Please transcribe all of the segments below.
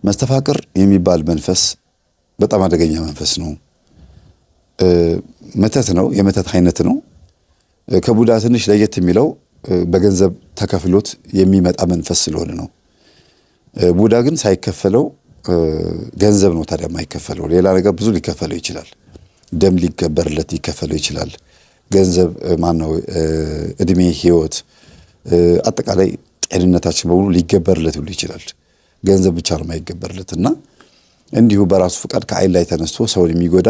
መስተፋቅር የሚባል መንፈስ በጣም አደገኛ መንፈስ ነው። መተት ነው፣ የመተት አይነት ነው። ከቡዳ ትንሽ ለየት የሚለው በገንዘብ ተከፍሎት የሚመጣ መንፈስ ስለሆነ ነው። ቡዳ ግን ሳይከፈለው ገንዘብ ነው ታዲያ የማይከፈለው። ሌላ ነገር ብዙ ሊከፈለው ይችላል። ደም ሊገበርለት ሊከፈለው ይችላል። ገንዘብ ማነው እድሜ፣ ህይወት፣ አጠቃላይ ጤንነታችን በሙሉ ሊገበርለት ሁሉ ይችላል። ገንዘብ ብቻ ነው የማይገበርለት እና እንዲሁ በራሱ ፍቃድ ከአይን ላይ ተነስቶ ሰውን የሚጎዳ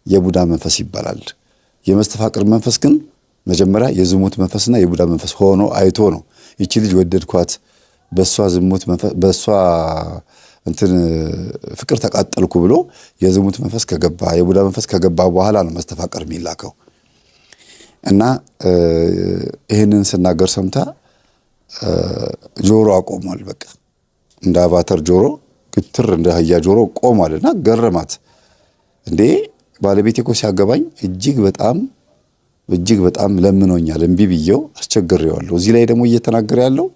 የቡዳ መንፈስ ይባላል። የመስተፋቅር መንፈስ ግን መጀመሪያ የዝሙት መንፈስና የቡዳ መንፈስ ሆኖ አይቶ ነው ይቺ ልጅ ወደድኳት፣ በሷ ዝሙት መንፈስ በሷ እንትን ፍቅር ተቃጠልኩ ብሎ የዝሙት መንፈስ ከገባ የቡዳ መንፈስ ከገባ በኋላ ነው መስተፋቅር የሚላከው። እና ይህንን ስናገር ሰምታ ጆሮ አቆሟል። በቃ እንደ አቫተር ጆሮ ግትር እንደ አህያ ጆሮ ቆሟልና ገረማት። እንዴ ባለቤቴ እኮ ሲያገባኝ እጅግ በጣም ለምኖኛል፣ እምቢ ብዬው አስቸግሬዋለሁ። እዚህ ላይ ደግሞ እየተናገረ ያለው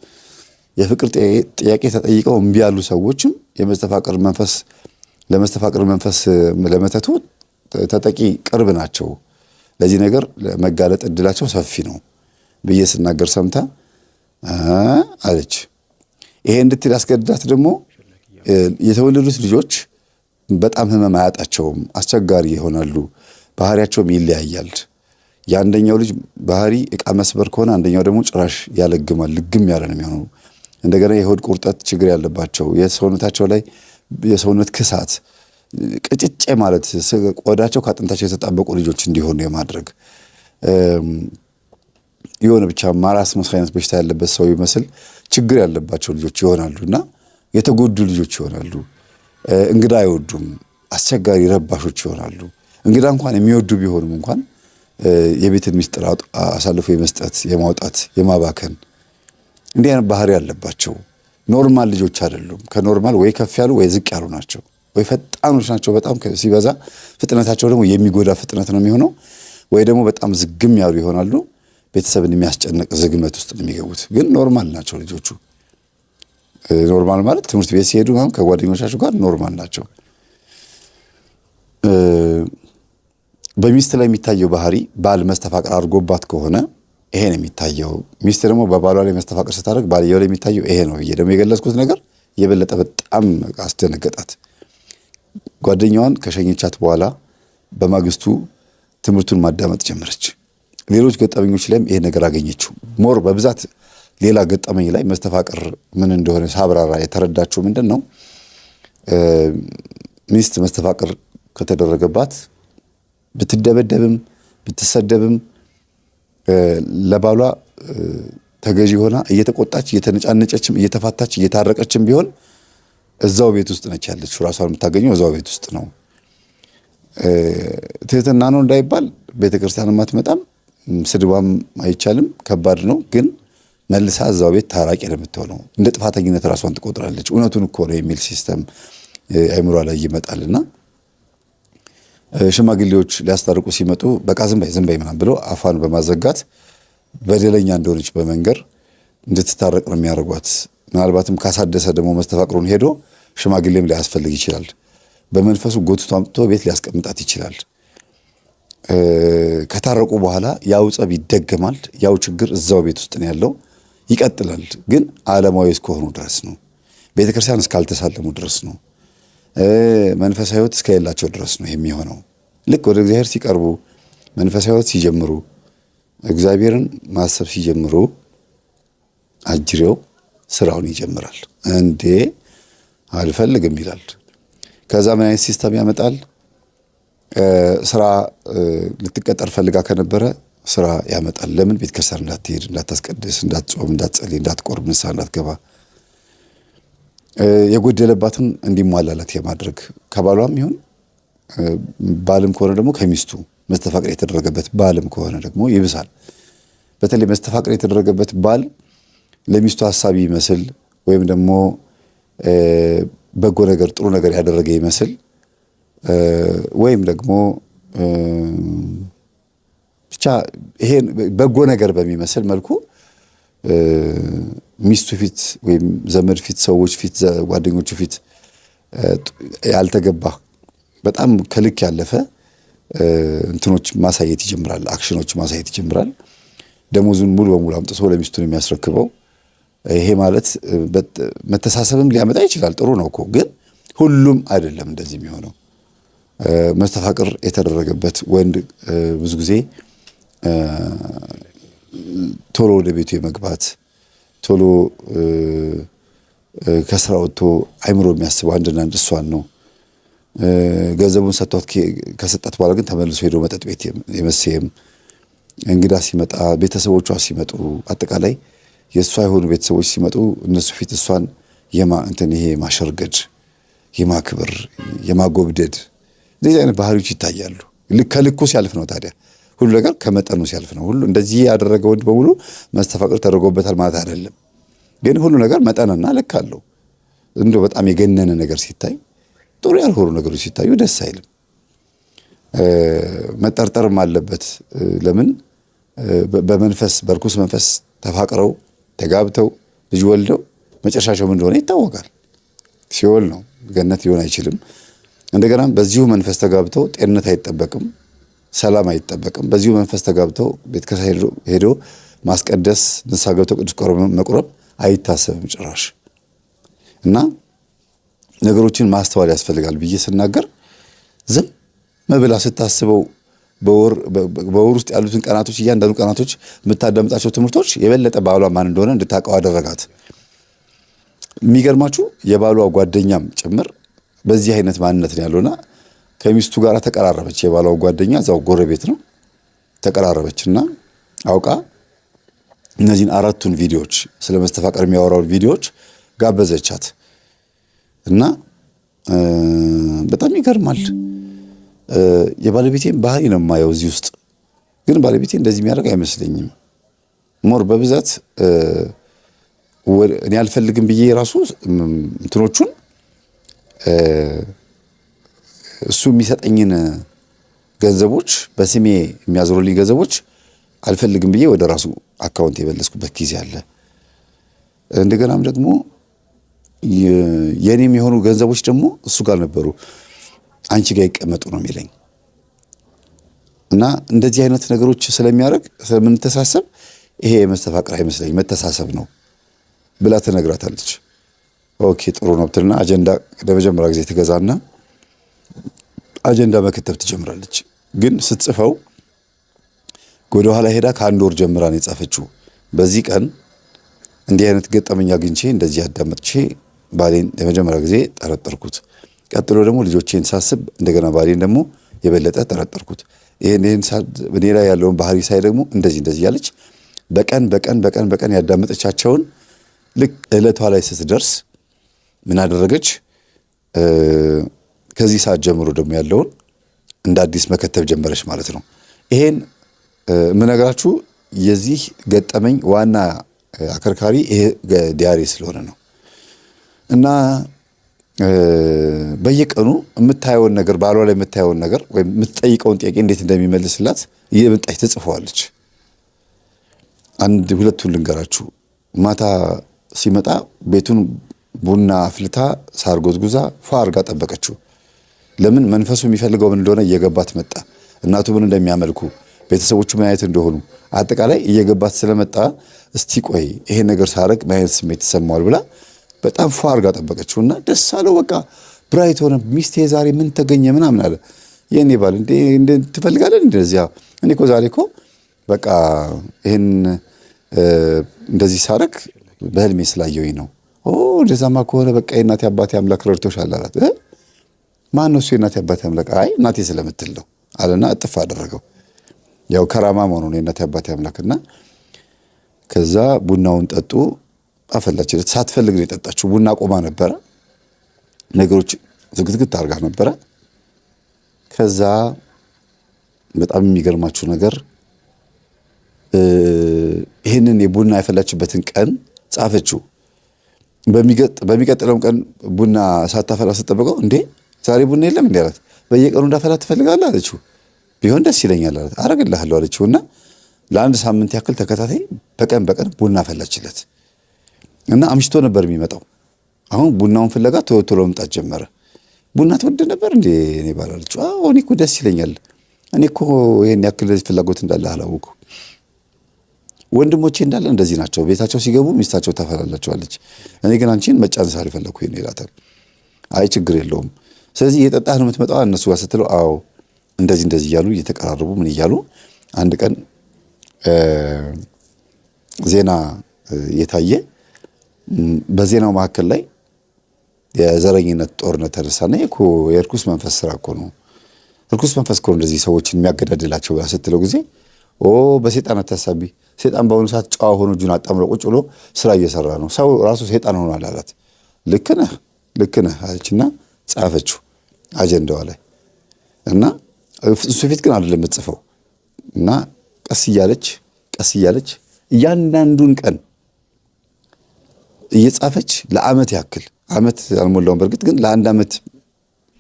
የፍቅር ጥያቄ ተጠይቀው እምቢ ያሉ ሰዎችም የመስተፋቅር መንፈስ ለመተቱ ተጠቂ ቅርብ ናቸው። ለዚህ ነገር መጋለጥ እድላቸው ሰፊ ነው ብዬ ስናገር ሰምታ አለች። ይሄ እንድትል ያስገድዳት ደግሞ የተወለዱት ልጆች በጣም ህመም አያጣቸውም፣ አስቸጋሪ ይሆናሉ፣ ባህሪያቸውም ይለያያል። የአንደኛው ልጅ ባህሪ እቃ መስበር ከሆነ አንደኛው ደግሞ ጭራሽ ያለግማል፣ ልግም ያለ ነው የሚሆነው። እንደገና የሆድ ቁርጠት ችግር ያለባቸው፣ የሰውነታቸው ላይ የሰውነት ክሳት ቅጭጭ ማለት ቆዳቸው ከአጥንታቸው የተጣበቁ ልጆች እንዲሆኑ የማድረግ የሆነ ብቻ ማራስ መስካይነት በሽታ ያለበት ሰው ይመስል ችግር ያለባቸው ልጆች ይሆናሉ እና የተጎዱ ልጆች ይሆናሉ። እንግዳ አይወዱም፣ አስቸጋሪ ረባሾች ይሆናሉ። እንግዳ እንኳን የሚወዱ ቢሆኑም እንኳን የቤትን ምስጢር አሳልፎ የመስጠት የማውጣት የማባከን እንዲህ አይነት ባህሪ ያለባቸው ኖርማል ልጆች አይደሉም። ከኖርማል ወይ ከፍ ያሉ ወይ ዝቅ ያሉ ናቸው፣ ወይ ፈጣኖች ናቸው። በጣም ሲበዛ ፍጥነታቸው ደግሞ የሚጎዳ ፍጥነት ነው የሚሆነው። ወይ ደግሞ በጣም ዝግም ያሉ ይሆናሉ። ቤተሰብን የሚያስጨንቅ ዝግመት ውስጥ ነው የሚገቡት። ግን ኖርማል ናቸው ልጆቹ። ኖርማል ማለት ትምህርት ቤት ሲሄዱ ከጓደኞቻቸው ጋር ኖርማል ናቸው። በሚስት ላይ የሚታየው ባህሪ ባል መስተፋቅር አድርጎባት ከሆነ ይሄ ነው የሚታየው። ሚስት ደግሞ በባሏ ላይ መስተፋቅር ስታደርግ ባልየው ላይ የሚታየው ይሄ ነው ብዬ ደግሞ የገለጽኩት ነገር የበለጠ በጣም አስደነገጣት። ጓደኛዋን ከሸኘቻት በኋላ በማግስቱ ትምህርቱን ማዳመጥ ጀመረች። ሌሎች ገጠመኞች ላይም ይሄ ነገር አገኘችው። ሞር በብዛት ሌላ ገጠመኝ ላይ መስተፋቅር ምን እንደሆነ ሳብራራ የተረዳችው ምንድን ነው፣ ሚስት መስተፋቅር ከተደረገባት ብትደበደብም ብትሰደብም ለባሏ ተገዢ ሆና እየተቆጣች እየተነጫነጨችም እየተፋታች እየታረቀችም ቢሆን እዛው ቤት ውስጥ ነች ያለችው። ራሷን የምታገኘው እዛው ቤት ውስጥ ነው። ትህትና ነው እንዳይባል ቤተክርስቲያንም አትመጣም፣ ስድቧም አይቻልም፣ ከባድ ነው። ግን መልሳ እዛው ቤት ታራቂ ነው የምትሆነው። እንደ ጥፋተኝነት ራሷን ትቆጥራለች። እውነቱን እኮ ነው የሚል ሲስተም አይምሯ ላይ ይመጣልና ሽማግሌዎች ሊያስታርቁ ሲመጡ በቃ ዝም በይ ምናምን ብለው አፋን በማዘጋት በደለኛ እንደሆነች በመንገር እንድትታረቅ ነው የሚያደርጓት። ምናልባትም ካሳደሰ ደግሞ መስተፋቅሩን ሄዶ ሽማግሌም ሊያስፈልግ ይችላል። በመንፈሱ ጎትቶ አምጥቶ ቤት ሊያስቀምጣት ይችላል። ከታረቁ በኋላ ያው ጸብ ይደገማል። ያው ችግር እዛው ቤት ውስጥ ነው ያለው፣ ይቀጥላል። ግን ዓለማዊ እስከሆኑ ድረስ ነው። ቤተክርስቲያን እስካልተሳለሙ ድረስ ነው። መንፈሳዊ ሕይወት እስከሌላቸው ድረስ ነው የሚሆነው። ልክ ወደ እግዚአብሔር ሲቀርቡ መንፈሳዊ ሕይወት ሲጀምሩ እግዚአብሔርን ማሰብ ሲጀምሩ አጅሬው ስራውን ይጀምራል። እንዴ አልፈልግም ይላል። ከዛ ምን አይነት ሲስተም ያመጣል? ስራ ልትቀጠር ፈልጋ ከነበረ ስራ ያመጣል። ለምን? ቤተክርስቲያን እንዳትሄድ፣ እንዳታስቀድስ፣ እንዳትጾም፣ እንዳትጸልይ፣ እንዳትቆርብ፣ ንስሐ እንዳትገባ የጎደለባትን እንዲሟላላት የማድረግ ከባሏም ይሁን ባልም ከሆነ ደግሞ ከሚስቱ መስተፋቅር የተደረገበት ባልም ከሆነ ደግሞ ይብሳል። በተለይ መስተፋቅር የተደረገበት ባል ለሚስቱ ሐሳቢ ይመስል ወይም ደግሞ በጎ ነገር ጥሩ ነገር ያደረገ ይመስል ወይም ደግሞ ብቻ ይሄን በጎ ነገር በሚመስል መልኩ ሚስቱ ፊት ወይም ዘመድ ፊት፣ ሰዎች ፊት፣ ጓደኞቹ ፊት ያልተገባ በጣም ከልክ ያለፈ እንትኖች ማሳየት ይጀምራል፣ አክሽኖች ማሳየት ይጀምራል። ደሞዙን ሙሉ በሙሉ አምጥቶ ለሚስቱ ነው የሚያስረክበው። ይሄ ማለት መተሳሰብም ሊያመጣ ይችላል። ጥሩ ነው እኮ ግን ሁሉም አይደለም እንደዚህ የሚሆነው። መስተፋቅር የተደረገበት ወንድ ብዙ ጊዜ ቶሎ ወደ ቤቱ የመግባት ቶሎ ከስራ ወጥቶ አይምሮ የሚያስበው አንድና አንድ እሷን ነው። ገንዘቡን ሰጥቷት ከሰጣት በኋላ ግን ተመልሶ ሄዶ መጠጥ ቤት የመሰየም እንግዳ ሲመጣ ቤተሰቦቿ ሲመጡ አጠቃላይ የእሷ የሆኑ ቤተሰቦች ሲመጡ እነሱ ፊት እሷን ይሄ ማሸርገድ፣ የማክበር፣ የማጎብደድ እንደዚህ አይነት ባህሪዎች ይታያሉ። ከልኩ ሲያልፍ ነው ታዲያ ሁሉ ነገር ከመጠኑ ሲያልፍ ነው። ሁሉ እንደዚህ ያደረገ ወንድ በሙሉ መስተፋቅር ተደርጎበታል ማለት አይደለም። ግን ሁሉ ነገር መጠንና ልክ አለው። እንደው በጣም የገነነ ነገር ሲታይ፣ ጥሩ ያልሆኑ ነገሮች ሲታዩ ደስ አይልም። መጠርጠርም አለበት። ለምን በመንፈስ በርኩስ መንፈስ ተፋቅረው ተጋብተው ልጅ ወልደው መጨረሻቸው ምን እንደሆነ ይታወቃል። ሲኦል ነው፣ ገነት ሊሆን አይችልም። እንደገና በዚሁ መንፈስ ተጋብተው ጤንነት አይጠበቅም፣ ሰላም አይጠበቅም። በዚሁ መንፈስ ተጋብተው ቤተ ክርስቲያን ሄዶ ማስቀደስ፣ ንስሐ ገብተው ቅዱስ ቁርባን መቁረብ አይታሰብም ጭራሽ። እና ነገሮችን ማስተዋል ያስፈልጋል ብዬ ስናገር ዝም መብላ ስታስበው በወር ውስጥ ያሉትን ቀናቶች እያንዳንዱ ቀናቶች የምታዳምጣቸው ትምህርቶች የበለጠ ባሏ ማን እንደሆነ እንድታውቀው አደረጋት። የሚገርማችሁ የባሏ ጓደኛም ጭምር በዚህ አይነት ማንነት ነው ያለውና ከሚስቱ ጋር ተቀራረበች። የባሏ ጓደኛ እዛው ጎረቤት ነው። ተቀራረበችና አውቃ እነዚህን 4ቱን ቪዲዮዎች ስለ መስተፋቅር የሚያወራውን ቪዲዮዎች ጋበዘቻት እና በጣም ይገርማል። የባለቤቴን ባህሪ ነው የማየው እዚህ ውስጥ። ግን ባለቤቴ እንደዚህ የሚያደርግ አይመስለኝም። ሞር በብዛት እኔ አልፈልግም ብዬ ራሱ እንትኖቹን እሱ የሚሰጠኝን ገንዘቦች በስሜ የሚያዞሩልኝ ገንዘቦች አልፈልግም ብዬ ወደ ራሱ አካውንት የመለስኩበት ጊዜ አለ። እንደገናም ደግሞ የኔም የሆኑ ገንዘቦች ደግሞ እሱ ጋር ነበሩ። አንቺ ጋር ይቀመጡ ነው የሚለኝ እና እንደዚህ አይነት ነገሮች ስለሚያደርግ ስለምንተሳሰብ ይሄ የመስተፋቅር አይመስለኝም መተሳሰብ ነው ብላ ትነግራታለች። ኦኬ ጥሩ ነው ብትልና አጀንዳ ለመጀመሪያ ጊዜ ትገዛና አጀንዳ መከተብ ትጀምራለች። ግን ስትጽፈው ወደ ኋላ ሄዳ ከአንድ ወር ጀምራ ነው የጻፈችው። በዚህ ቀን እንዲህ አይነት ገጠመኝ አግኝቼ እንደዚህ አዳመጥቼ ባሌን ለመጀመሪያ ጊዜ ጠረጠርኩት። ቀጥሎ ደግሞ ልጆቼን ሳስብ እንደገና ባሌን ደግሞ የበለጠ ጠረጠርኩት። ይሄን እኔ ላይ ያለውን ባህሪ ሳይ ደግሞ እንደዚህ ያለች በቀን ያዳመጠቻቸውን ልክ እለቷ ላይ ስትደርስ ምን አደረገች? ከዚህ ሰዓት ጀምሮ ደግሞ ያለውን እንደ አዲስ መከተብ ጀመረች ማለት ነው። ይሄን የምነግራችሁ የዚህ ገጠመኝ ዋና አከርካሪ ይሄ ዲያሪ ስለሆነ ነው እና በየቀኑ የምታየውን ነገር ባሏ ላይ የምታየውን ነገር ወይም የምትጠይቀውን ጥያቄ እንዴት እንደሚመልስላት እየመጣች ትጽፈዋለች። አንድ ሁለቱን ልንገራችሁ። ማታ ሲመጣ ቤቱን ቡና አፍልታ ሳር ጎዝጉዛ ፏ አርጋ ጠበቀችው። ለምን? መንፈሱ የሚፈልገው ምን እንደሆነ እየገባት መጣ። እናቱ ምን እንደሚያመልኩ ቤተሰቦቹ ምን አይነት እንደሆኑ አጠቃላይ እየገባት ስለመጣ እስቲ ቆይ ይሄ ነገር ሳረግ ምን አይነት ስሜት ይሰማዋል ብላ በጣም ፏ አርጋ ጠበቀችውና ደስ አለው። በቃ ብራይት ሆነ። ሚስቴ ዛሬ ምን ተገኘ ምናምን አለ። የኔ ባል እንዴ ትፈልጋለህ? እንደዚያ እኔ እኮ ዛሬ እኮ በቃ ይሄን እንደዚህ ሳረግ በህልሜ ስላየሁኝ ነው። እንደዛማ ከሆነ በቃ የእናቴ አባቴ አምላክ ረድቶሻል አላት። ማን ነው እሱ የእናቴ አባቴ አምላክ? አይ እናቴ ስለምትል ነው አለና እጥፍ አደረገው። ያው ከራማ መሆኑ ነው የእናቴ አባቴ አምላክና ከዛ ቡናውን ጠጡ። አፈላችለት። ሳትፈልግ ነው የጠጣችው። ቡና ቆማ ነበረ። ነገሮች ዝግትግት አድርጋ ነበረ። ከዛ በጣም የሚገርማችሁ ነገር ይህንን የቡና ያፈላችበትን ቀን ጻፈችው። በሚቀጥለውም ቀን ቡና ሳታፈላ ስትጠብቀው እንዴ ዛሬ ቡና የለም እንዴ አላት። በየቀኑ እንዳፈላ ትፈልጋለህ አለችው። ቢሆን ደስ ይለኛል አላት። አረግልሃለሁ አለችውና ለአንድ ሳምንት ያክል ተከታታይ በቀን ቡና ፈላችለት እና አምሽቶ ነበር የሚመጣው። አሁን ቡናውን ፍለጋ ቶሎ መምጣት ጀመረ። ቡና ትወድ ነበር እንዴ እኔ ባላለች እኔ እኮ ደስ ይለኛል እኔ እኮ ይሄን ያክል ፍላጎት እንዳለ አላወኩም ወንድሞቼ እንዳለ እንደዚህ ናቸው ቤታቸው ሲገቡ ሚስታቸው ታፈላላቸዋለች እኔ ግን አንቺን መጫን ሳልፈለኩኝ ነው ይላታል አይ ችግር የለውም ስለዚህ እየጠጣህ ነው የምትመጣው እነሱ ጋር ስትለው አዎ እንደዚህ እያሉ እየተቀራረቡ ምን እያሉ አንድ ቀን ዜና የታየ በዜናው መካከል ላይ የዘረኝነት ጦርነት ተነሳና እኮ የርኩስ መንፈስ ስራ እኮ ነው ርኩስ መንፈስ እኮ እንደዚህ ሰዎችን የሚያገዳድላቸው ስትለው ጊዜ በሰይጣን አታሳቢ ሰይጣን በአሁኑ ሰዓት ጨዋ ሆኖ እጁን አጣምሮ ቁጭ ብሎ ስራ እየሰራ ነው ሰው ራሱ ሰይጣን ሆኗል አላት ልክ ነህ አለችና ጻፈችው አጀንዳዋ ላይ እና እሱ ፊት ግን አይደለም የምትጽፈው እና ቀስ እያለች እያንዳንዱን ቀን እየጻፈች ለአመት ያክል አመት አልሞላውም በርግጥ ግን ለአንድ አመት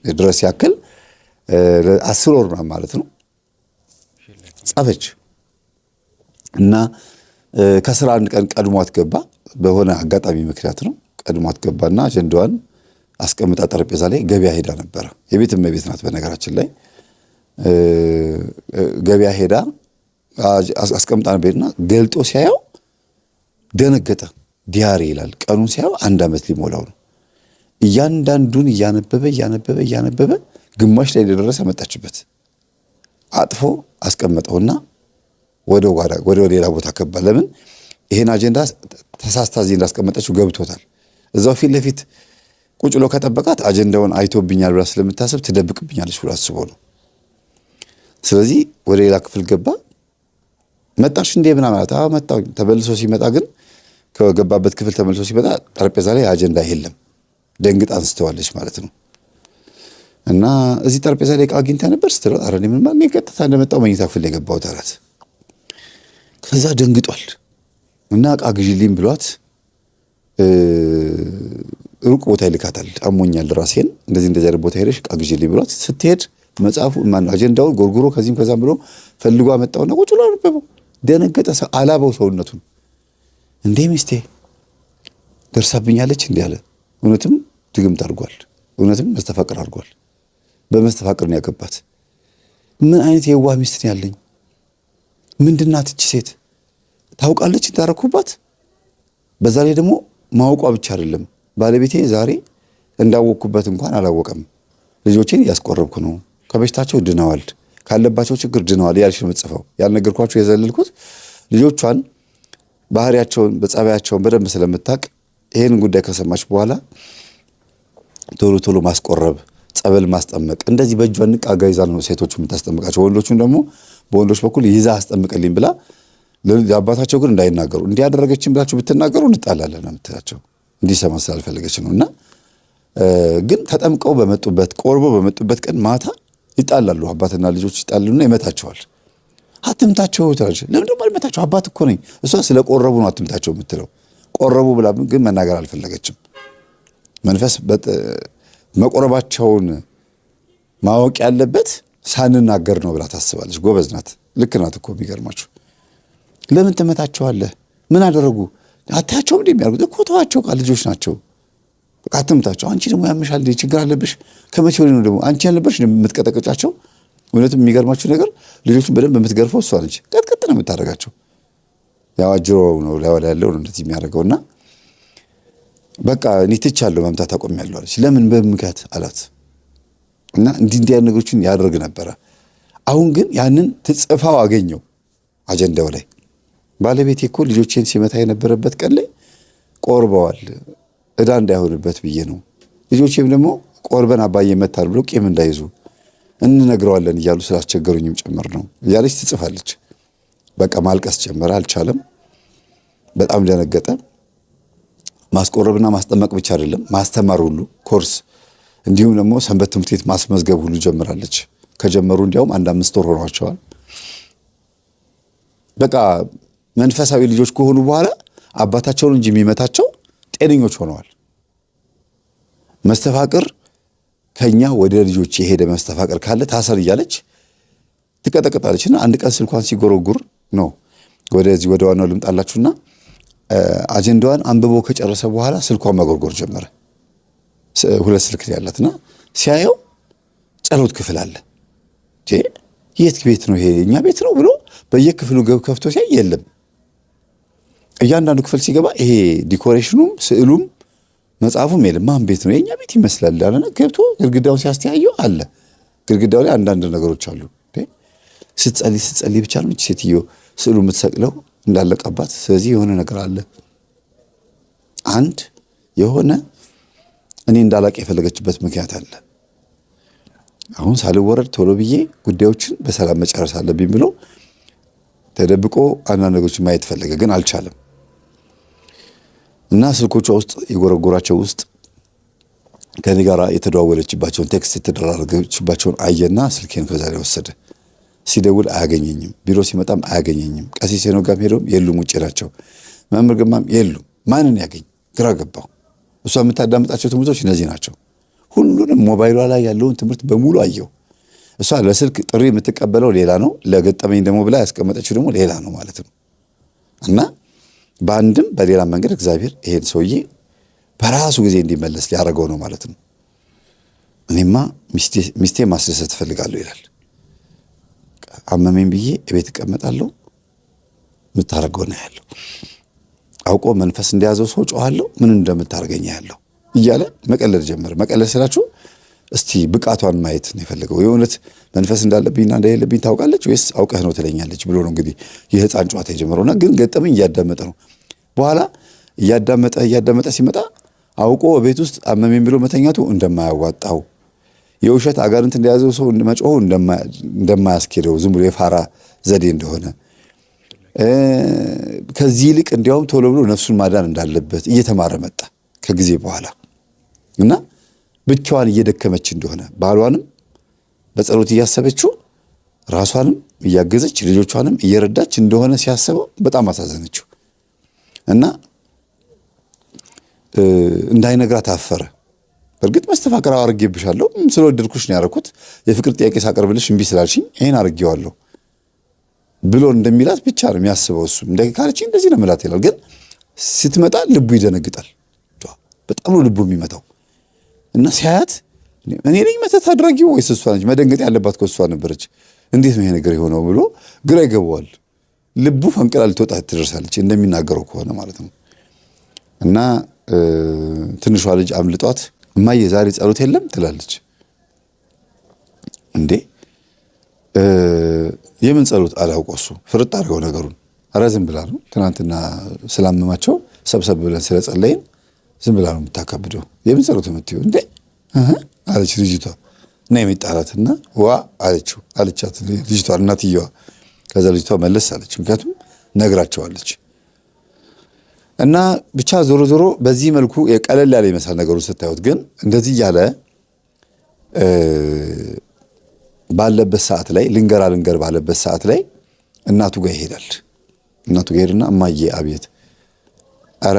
ድረስ ያክል 10 ወር ማለት ነው ጻፈች እና ከስራ አንድ ቀን ቀድሟት ገባ በሆነ አጋጣሚ ምክንያት ነው ቀድሟት ገባና አጀንዳዋን አስቀምጣ ጠረጴዛ ላይ ገበያ ሄዳ ነበር የቤት እመቤት ናት በነገራችን ላይ ገበያ ሄዳ አስቀምጣ ነበርና ገልጦ ሲያየው ደነገጠ ዲያሪ ይላል ቀኑን ሲያየው አንድ አመት ሊሞላው ነው እያንዳንዱን እያነበበ ግማሽ ላይ ደረሰ መጣችበት አጥፎ አስቀመጠውና ወደ ሌላ ቦታ ከባ ለምን ይሄን አጀንዳ ተሳስታ እዚህ እንዳስቀመጠችው ገብቶታል እዛው ፊት ለፊት ቁጭ ብሎ ከጠበቃት አጀንዳውን አይቶብኛል ብላ ስለምታስብ ትደብቅብኛለች ብሎ አስቦ ነው ስለዚህ ወደ ሌላ ክፍል ገባ መጣሽ እንዴ ምናምን አታ መጣው ተበልሶ ሲመጣ ግን ከገባበት ክፍል ተመልሶ ሲመጣ ጠረጴዛ ላይ አጀንዳ የለም ደንግጣ አንስተዋለች ማለት ነው እና እዚህ ጠረጴዛ ላይ ዕቃ አግኝታ ነበር ስትለው ኧረ እኔ ምን ማለት ቀጥታ እንደመጣው መኝታ ክፍል የገባው ታራት ከዛ ደንግጧል እና ዕቃ ግዢልኝ ብሏት ሩቅ ቦታ ይልካታል አሞኛል ራሴን እንደዚህ አይነት ቦታ ሄደሽ ዕቃ ግዢልኝ ብሏት ስትሄድ መጽሐፉ ማን አጀንዳውን ጎርጎሮ ከዚህም ከዛም ብሎ ፈልጎ አመጣውና ቁጭ ብሎ አነበበው ደነገጠ አላበው ሰውነቱን እንዴ ሚስቴ ደርሳብኛለች እንዴ አለ እውነትም ድግምት አድርጓል እውነትም መስተፋቅር አድርጓል በመስተፋቅር ነው ያገባት ምን አይነት የዋህ ሚስት ነው ያለኝ ምንድናት እቺ ሴት ታውቃለች እንዳረኩባት በዛ ላይ ደግሞ ማውቋ ብቻ አይደለም ባለቤቴ ዛሬ እንዳወኩበት እንኳን አላወቀም ልጆቼን ያስቆረብኩ ነው ከበሽታቸው ድነዋል ካለባቸው ችግር ድነዋል ያልሽ መጽፈው ያልነገርኳችሁ የዘለልኩት ልጆቿን ባህሪያቸውን በጸባያቸውን በደንብ ስለምታቅ ይሄን ጉዳይ ከሰማች በኋላ ቶሎ ማስቆረብ ጸበል ማስጠመቅ እንደዚህ በእጇ ንቃ ጋይዛ ነው ሴቶቹ የምታስጠምቃቸው ወንዶቹን ደግሞ በወንዶች በኩል ይዛ አስጠምቅልኝ ብላ ለአባታቸው ግን እንዳይናገሩ እንዲያደረገችን ብላችሁ ብትናገሩ እንጣላለን አምጥታቸው እንዲሰማ ስላልፈለገች ነውና ግን ተጠምቀው በመጡበት ቆርቦ በመጡበት ቀን ማታ ይጣላሉ አባትና ልጆች ይጣሉና ይመታቸዋል አትምታቸው ትላለች ለምን ደግሞ አልመታቸው አባት እኮ ነኝ እሷ ስለቆረቡ ነው አትምታቸው የምትለው ቆረቡ ብላ ግን መናገር አልፈለገችም መንፈስ መቆረባቸውን ማወቅ ያለበት ሳንናገር ነው ብላ ታስባለች ጎበዝ ናት ልክ ናት እኮ የሚገርማችሁ ለምን ትመታቸዋለህ ምን አደረጉ አታቸው እንደሚያርጉት እኮ ተዋቸው ልጆች ናቸው አትምታቸው አንቺ ደግሞ ያምሻል ችግር አለብሽ ከመቼ ወዲህ ነው ደግሞ አንቺ ያለበሽ የምትቀጠቀጫቸው እውነትም የሚገርማችሁ ነገር ልጆቹን በደንብ የምትገርፈው እሷ ነች ቀጥቅጥ ነው የምታደርጋቸው ያው አጅሮ ነው ላይ ያለው ነው እንደዚህ የሚያደርገውና በቃ እኔ ትቻለሁ መምታት አቆሚያለሁ አለች ለምን በምክንያት አላት እና እንዲህ ያለ ነገሮችን ያደርግ ነበር አሁን ግን ያንን ትጽፋው አገኘው አጀንዳው ላይ ባለቤቴ እኮ ልጆቼን ሲመታ የነበረበት ቀን ላይ ቆርበዋል እዳ እንዳይሆንበት ብዬ ነው ልጆቼም ደግሞ ቆርበን አባዬ መታል ብሎ ቂም እንዳይዙ እንነግረዋለን እያሉ ስላስቸገሩኝም ጭምር ነው ያለች ትጽፋለች በቃ ማልቀስ ጀመረ አልቻለም በጣም ደነገጠ ማስቆረብና ማስጠመቅ ብቻ አይደለም ማስተማር ሁሉ ኮርስ እንዲሁም ደግሞ ሰንበት ትምህርት ቤት ማስመዝገብ ሁሉ ጀምራለች ከጀመሩ እንዲያውም 1-5 ወር ሆኗቸዋል በቃ መንፈሳዊ ልጆች ከሆኑ በኋላ አባታቸውን እንጂ የሚመታቸው ጤነኞች ሆነዋል መስተፋቅር ከኛ ወደ ልጆች የሄደ መስተፋቅር ካለ ታሰር እያለች ትቀጠቀጣለችና አንድ ቀን ስልኳን ሲጎረጉር ነው ወደዚህ ወደ ዋናው ልምጣላችሁና አጀንዳዋን አንብቦ ከጨረሰ በኋላ ስልኳን መጎርጎር ጀመረ ሁለት ስልክ ያላትና ሲያየው ጸሎት ክፍል አለ። የት ቤት ነው ይሄ? እኛ ቤት ነው ብሎ በየክፍሉ ከፍቶ ሲያይ የለም። እያንዳንዱ ክፍል ሲገባ ይሄ ዲኮሬሽኑም ስዕሉም መጽሐፉም የለም። ማን ቤት ነው? የኛ ቤት ይመስላል አለና ገብቶ ግድግዳውን ሲያስተያየው አለ። ግድግዳው ላይ አንዳንድ ነገሮች አሉ። ስትጸልይ ብቻ ነው ሴትዮ ስዕሉ የምትሰቅለው እንዳለቀባት። ስለዚህ የሆነ ነገር አለ። አንድ የሆነ እኔ እንዳላቅ የፈለገችበት ምክንያት አለ። አሁን ሳልወረድ ቶሎ ብዬ ጉዳዮችን በሰላም መጨረስ አለብኝ ብሎ ተደብቆ አንዳንድ ነገሮችን ማየት ፈለገ፣ ግን አልቻለም። እና ስልኮቿ ውስጥ የጎረጎራቸው ውስጥ ከኔ ጋር የተደዋወለችባቸውን ቴክስት የተደራረገችባቸውን አየና ስልኬን ከዛ ላይ ወሰደ። ሲደውል አያገኘኝም፣ ቢሮ ሲመጣም አያገኘኝም። ቀሲስ ሄኖክ ጋር ሄዶም የሉም፣ ውጭ ናቸው። መምህር ግርማም የሉም። ማንን ያገኝ? ግራ ገባው። እሷ የምታዳምጣቸው ትምህርቶች እነዚህ ናቸው። ሁሉንም ሞባይሏ ላይ ያለውን ትምህርት በሙሉ አየው። እሷ ለስልክ ጥሪ የምትቀበለው ሌላ ነው፣ ለገጠመኝ ደግሞ ብላ ያስቀመጠችው ደግሞ ሌላ ነው ማለት ነው። እና በአንድም በሌላ መንገድ እግዚአብሔር ይሄን ሰውዬ በራሱ ጊዜ እንዲመለስ ሊያደርገው ነው ማለት ነው። እኔማ ሚስቴ ማስደሰት እፈልጋለሁ ይላል። አመመኝ ብዬ እቤት እቀመጣለሁ፣ የምታደርገው ነው ያለው። አውቆ መንፈስ እንደያዘው ሰው ጮኻለሁ፣ ምን እንደምታደርገኝ ያለው እያለ መቀለድ ጀመረ። መቀለድ ስላችሁ እስቲ ብቃቷን ማየት ነው የፈለገው። የእውነት መንፈስ እንዳለብኝና እንደሌለብኝ ታውቃለች ወይስ አውቀህ ነው ትለኛለች ብሎ ነው እንግዲህ የህፃን ጨዋታ የጀመረውና ግን ገጠመኝ እያዳመጠ ነው። በኋላ እያዳመጠ ሲመጣ አውቆ ቤት ውስጥ አመመኝ ብሎ መተኛቱ እንደማያዋጣው፣ የውሸት አጋንንት እንደያዘው ሰው መጮሁ እንደማያስኬደው፣ ዝም ብሎ የፋራ ዘዴ እንደሆነ፣ ከዚህ ይልቅ እንዲያውም ቶሎ ብሎ ነፍሱን ማዳን እንዳለበት እየተማረ መጣ ከጊዜ በኋላ እና ብቻዋን እየደከመች እንደሆነ ባሏንም በጸሎት እያሰበችው ራሷንም እያገዘች ልጆቿንም እየረዳች እንደሆነ ሲያስበው በጣም አሳዘነችው እና እንዳይነግራት አፈረ። በእርግጥ መስተፋቅር አድርጌብሻለሁ፣ ስለወደድኩሽ ነው ያደረኩት፣ የፍቅር ጥያቄ ሳቀርብልሽ እምቢ ስላልሽኝ ይሄን አድርጌዋለሁ ብሎ እንደሚላት ብቻ ነው የሚያስበው። እሱ ካለችኝ እንደዚህ ነው የምላት ይላል። ግን ስትመጣ ልቡ ይደነግጣል። በጣም ነው ልቡ የሚመታው እና ሲያያት እኔ ነኝ መተት አድራጊው ወይስ እሷ ነች? መደንገጥ ያለባት ከእሷ ነበረች። እንዴት ነው ይሄ ነገር የሆነው ብሎ ግራ ይገባዋል። ልቡ ፈንቅላ ልትወጣ ትደርሳለች እንደሚናገረው ከሆነ ማለት ነው። እና ትንሿ ልጅ አምልጧት እማዬ ዛሬ ጸሎት የለም ትላለች። እንዴ የምን ጸሎት አላውቀው። እሱ ፍርጥ አድርገው ነገሩን። ኧረ ዝም ብላ ነው ትናንትና ስላመማቸው ሰብሰብ ብለን ስለጸለይን ዝም ብላ ነው የምታካብደው። የምን ጸሎት የምትይው እንዴ አለች ልጅቷ። እና የሚጣላትና ዋ አለቻት ልጅቷ እናትየዋ። ከዛ ልጅቷ መለስ አለች፣ ምክንያቱም ነግራቸዋለች። እና ብቻ ዞሮ ዞሮ በዚህ መልኩ የቀለል ያለ ይመስላል ነገሩ ስታዩት። ግን እንደዚህ ያለ ባለበት ሰዓት ላይ ልንገር ባለበት ሰዓት ላይ እናቱ ጋር ይሄዳል። እናቱ ጋር ሄድና እማዬ አቤት፣ ኧረ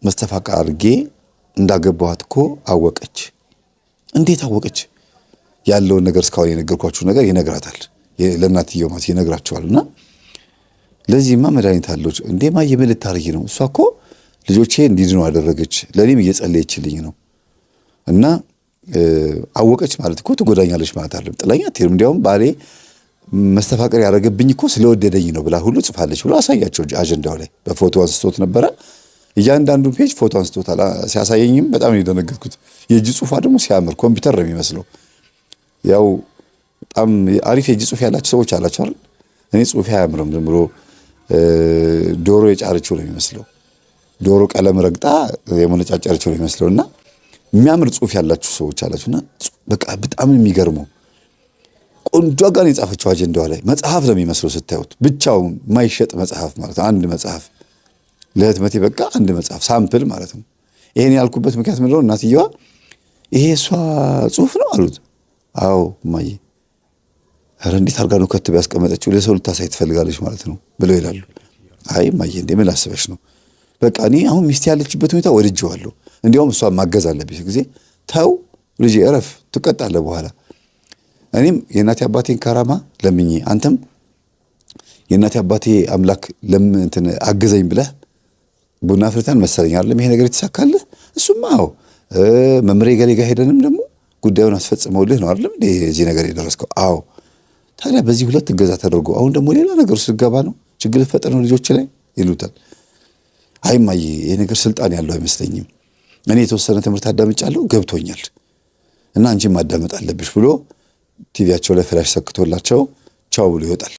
መስተፋቅር አድርጌ እንዳገባኋት እኮ አወቀች። እንዴት አወቀች? ያለውን ነገር እስካሁን የነገርኳችሁ ነገር ይነግራታል። ለእናትየው ማለት ይነግራቸዋልና ለዚህማ መድኃኒት አለው እንዴ ማየ ምን ልታረጊ ነው? እሷ እኮ ልጆቼ እንዲድኑ አደረገች፣ ለኔም እየጸለየችልኝ ነው። እና አወቀች ማለት እኮ ትጎዳኛለች ማለት አይደለም። ጥላኛ አትሄድም። እንዲያውም ባሌ መስተፋቅር ያደረገብኝ እኮ ስለወደደኝ ነው ብላ ሁሉ ጽፋለች ብሎ አሳያቸው። አጀንዳው ላይ በፎቶ አንስቶት ነበረ። እያንዳንዱ ፔጅ ፎቶ አንስቶታል። ሲያሳየኝም በጣም ነው የደነገጥኩት። የእጅ ጽሁፏ ደግሞ ሲያምር ኮምፒውተር ነው የሚመስለው። ያው በጣም አሪፍ የእጅ ጽሁፍ ያላቸው ሰዎች አላቸው አይደል? እኔ ጽሁፌ አያምርም፣ ዝም ብሎ ዶሮ የጫረችው ነው የሚመስለው። ዶሮ ቀለም ረግጣ የመነጫጨረችው ነው የሚመስለውና የሚያምር ጽሁፍ ያላችሁ ሰዎች አላችሁና በቃ በጣም የሚገርመው ቆንጆ ጋር የጻፈችው አጀንዳዋ ላይ መጽሐፍ ነው የሚመስለው ስታዩት። ብቻውን ማይሸጥ መጽሐፍ ማለት አንድ መጽሐፍ ለህትመት በቃ አንድ መጽሐፍ ሳምፕል ማለት ነው። ይሄን ያልኩበት ምክንያት ምንድን ነው? እናትየዋ ይሄ እሷ ጽሁፍ ነው አሉት። አዎ እማዬ፣ ኧረ እንዴት አድርጋ ነው ከትብ ያስቀመጠችው? ለሰው ልታሳይ ትፈልጋለች ማለት ነው ብለው ይላሉ። አይ እማዬ እንዴ ምን አስበሽ ነው? በቃ እኔ አሁን ሚስት ያለችበት ሁኔታ ወድጄዋለሁ፣ እንዲያውም እሷ ማገዝ አለብሽ ጊዜ ተው ልጄ እረፍ፣ ትቀጣለህ በኋላ። እኔም የእናቴ አባቴን ካራማ ለምኜ አንተም የእናቴ አባቴ አምላክ እንትን አገዘኝ ብለህ ቡና ፍርተን መሰለኝ አይደለም ይሄ ነገር የተሳካልህ። እሱማ አዎ መምሬ ገሌ ጋር ሄደንም ደግሞ ጉዳዩን አስፈጽመውልህ ነው አይደለም እንዴ እዚህ ነገር የደረስከው? አዎ። ታዲያ በዚህ ሁለት እገዛ ተደርጎ አሁን ደግሞ ሌላ ነገር ውስጥ ገባ ነው ችግር ፈጠር ነው ልጆች ላይ ይሉታል። አይ እማዬ ይሄ ነገር ስልጣን ያለው አይመስለኝም፣ እኔ የተወሰነ ትምህርት አዳምጫለሁ ገብቶኛል እና አንቺም ማዳመጥ አለብሽ ብሎ ቲቪያቸው ላይ ፍላሽ ሰክቶላቸው ቻው ብሎ ይወጣል።